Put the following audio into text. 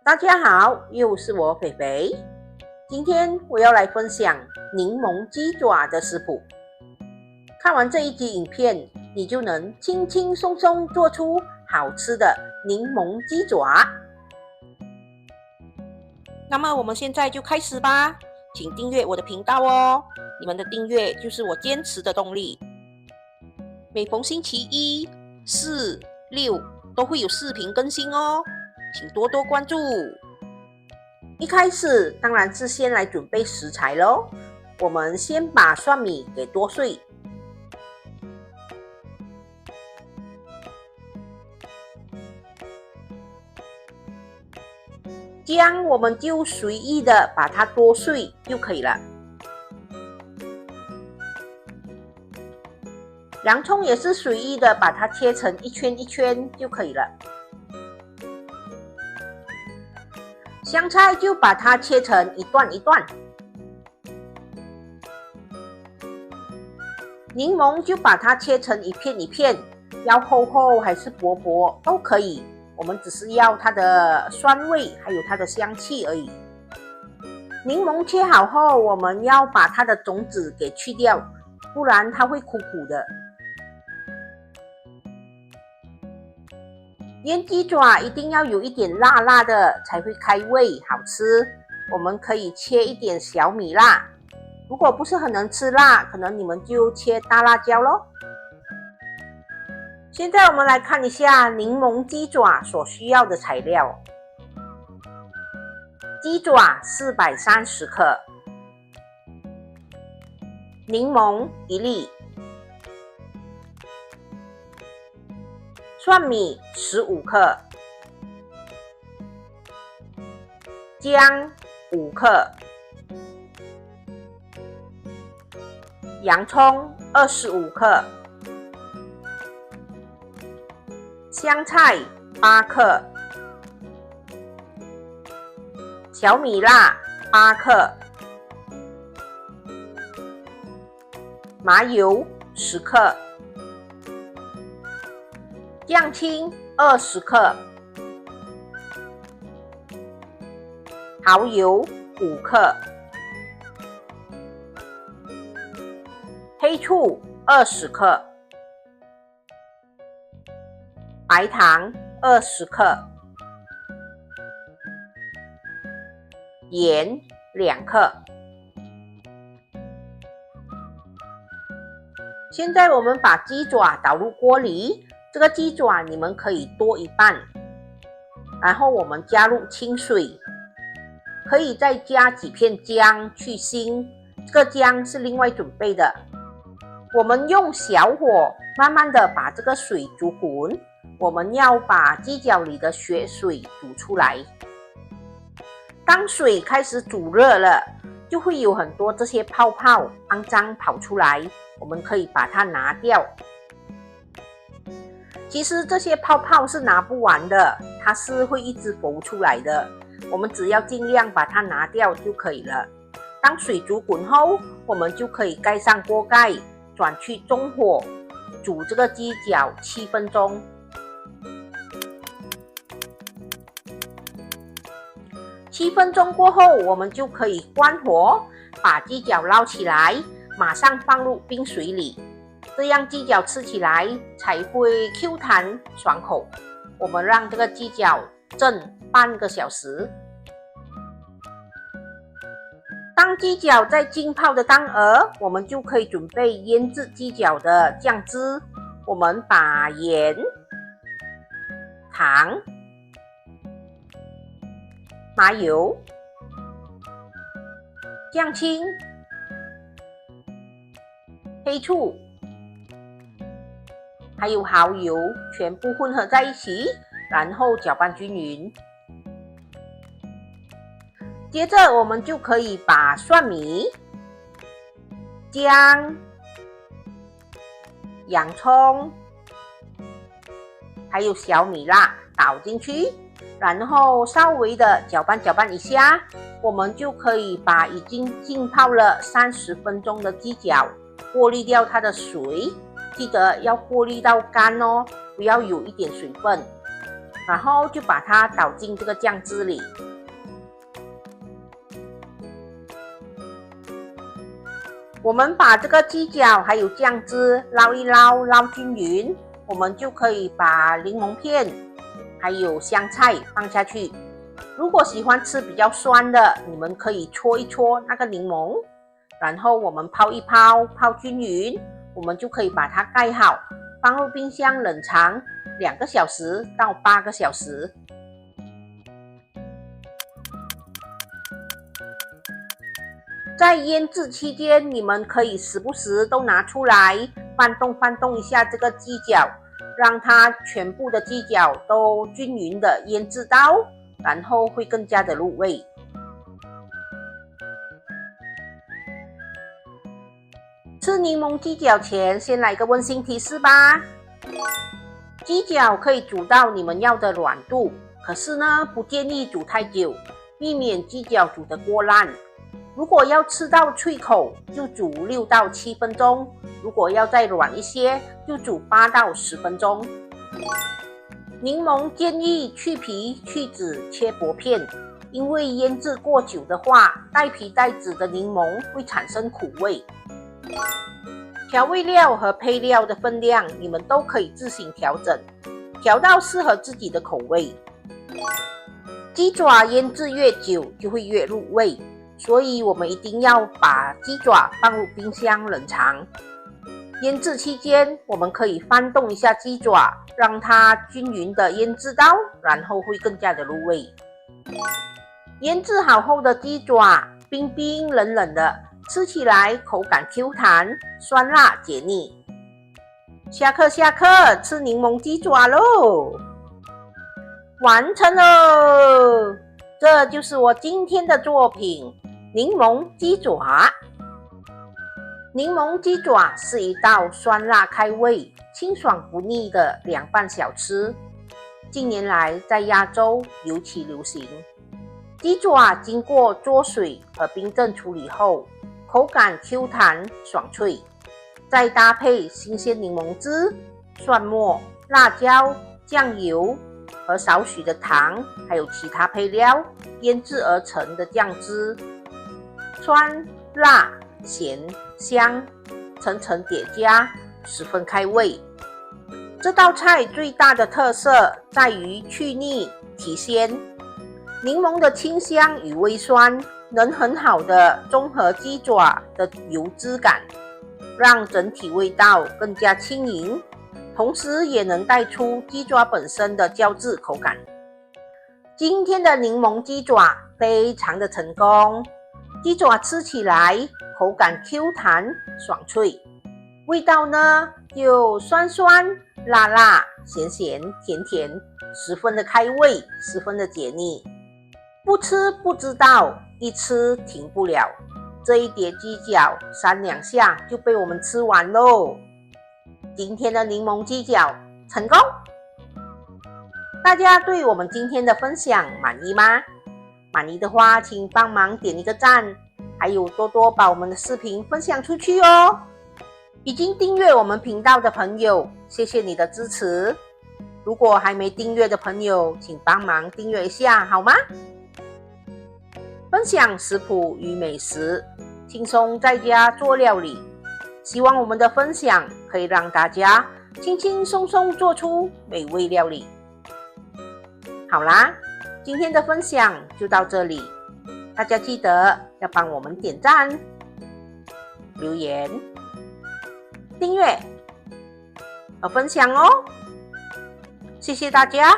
大家好，又是我肥肥。今天我要来分享柠檬鸡爪的食谱。看完这一集影片，你就能轻轻松松做出好吃的柠檬鸡爪。那么我们现在就开始吧，请订阅我的频道哦，你们的订阅就是我坚持的动力。每逢星期一、四、六都会有视频更新哦，请多多关注。一开始当然是先来准备食材咯。我们先把蒜米给剁碎，姜我们就随意的把它剁碎就可以了。洋葱也是随意的把它切成一圈一圈就可以了。香菜就把它切成一段一段，柠檬就把它切成一片一片，要厚厚还是薄薄都可以，我们只是要它的酸味还有它的香气而已。柠檬切好后，我们要把它的种子给去掉，不然它会苦苦的。腌鸡爪一定要有一点辣辣的才会开胃好吃，我们可以切一点小米辣，如果不是很能吃辣，可能你们就切大辣椒咯。现在我们来看一下柠檬鸡爪所需要的材料。鸡爪430克，柠檬1粒，蒜米15克，姜5克，洋葱25克，香菜8克，小米辣8克，麻油10克，酱青20克，蚝油5克，黑醋20克，白糖20克，盐2克。现在我们把鸡爪倒入锅里，这个鸡爪你们可以剁一半，然后我们加入清水，可以再加几片姜去腥，这个姜是另外准备的。我们用小火慢慢的把这个水煮滚，我们要把鸡脚里的血水煮出来。当水开始煮热了，就会有很多这些泡泡肮脏跑出来，我们可以把它拿掉。其实这些泡泡是拿不完的，它是会一直浮出来的，我们只要尽量把它拿掉就可以了。当水煮滚后，我们就可以盖上锅盖，转去中火煮这个鸡脚7分钟。7分钟过后，我们就可以关火，把鸡脚捞起来，马上放入冰水里，这样鸡脚吃起来才会 Q 弹爽口。我们让这个鸡脚蒸半个小时。当鸡脚在浸泡的当儿，我们就可以准备腌制鸡脚的酱汁。我们把盐、糖、麻油、酱青、黑醋还有蚝油全部混合在一起，然后搅拌均匀。接着我们就可以把蒜米、姜、洋葱还有小米辣倒进去，然后稍微的搅拌一下，我们就可以把已经浸泡了30分钟的鸡脚过滤掉它的水，记得要过滤到干哦，不要有一点水分。然后就把它倒进这个酱汁里。我们把这个鸡脚还有酱汁捞一捞，捞均匀，我们就可以把柠檬片还有香菜放下去。如果喜欢吃比较酸的，你们可以搓一搓那个柠檬，然后我们泡一泡，泡均匀，我们就可以把它盖好，放入冰箱冷藏2个小时到8个小时。在腌制期间，你们可以时不时都拿出来翻动一下这个鸡脚，让它全部的鸡脚都均匀的腌制到，然后会更加的入味。吃柠檬鸡脚前，先来个温馨提示吧。鸡脚可以煮到你们要的软度，可是呢，不建议煮太久，避免鸡脚煮得过烂。如果要吃到脆口，就煮6到7分钟；如果要再软一些，就煮8到10分钟。柠檬建议去皮去籽切薄片，因为腌制过久的话，带皮带籽的柠檬会产生苦味。调味料和配料的分量，你们都可以自行调整，调到适合自己的口味。鸡爪腌制越久，就会越入味。所以我们一定要把鸡爪放入冰箱冷藏。腌制期间，我们可以翻动一下鸡爪，让它均匀的腌制到，然后会更加的入味。腌制好后的鸡爪，冰冰冷冷的，吃起来口感 Q 弹，酸辣解腻。下课，吃柠檬鸡爪喽！完成喽！这就是我今天的作品。柠檬鸡爪。柠檬鸡爪是一道酸辣开胃、清爽不腻的凉拌小吃，近年来在亚洲尤其流行。鸡爪经过焯水和冰镇处理后，口感 Q 弹爽脆，再搭配新鲜柠檬汁、蒜末、辣椒、酱油和少许的糖，还有其他配料腌制而成的酱汁。酸、辣、咸、香，层层叠加，十分开胃。这道菜最大的特色在于去腻提鲜，柠檬的清香与微酸能很好的中和鸡爪的油脂感，让整体味道更加轻盈，同时也能带出鸡爪本身的胶质口感。今天的柠檬鸡爪非常的成功。鸡爪吃起来口感 Q 弹爽脆，味道呢就酸酸辣辣咸咸甜甜，十分的开胃，十分的解腻。不吃不知道，一吃停不了。这一碟鸡脚3两下就被我们吃完喽。今天的柠檬鸡脚成功！大家对我们今天的分享满意吗？满意的话，请帮忙点一个赞，还有多多把我们的视频分享出去哦。已经订阅我们频道的朋友，谢谢你的支持。如果还没订阅的朋友，请帮忙订阅一下好吗？分享食谱与美食，轻松在家做料理。希望我们的分享可以让大家轻轻松松做出美味料理。好啦，今天的分享就到这里，大家记得要帮我们点赞、留言、订阅和分享哦，谢谢大家。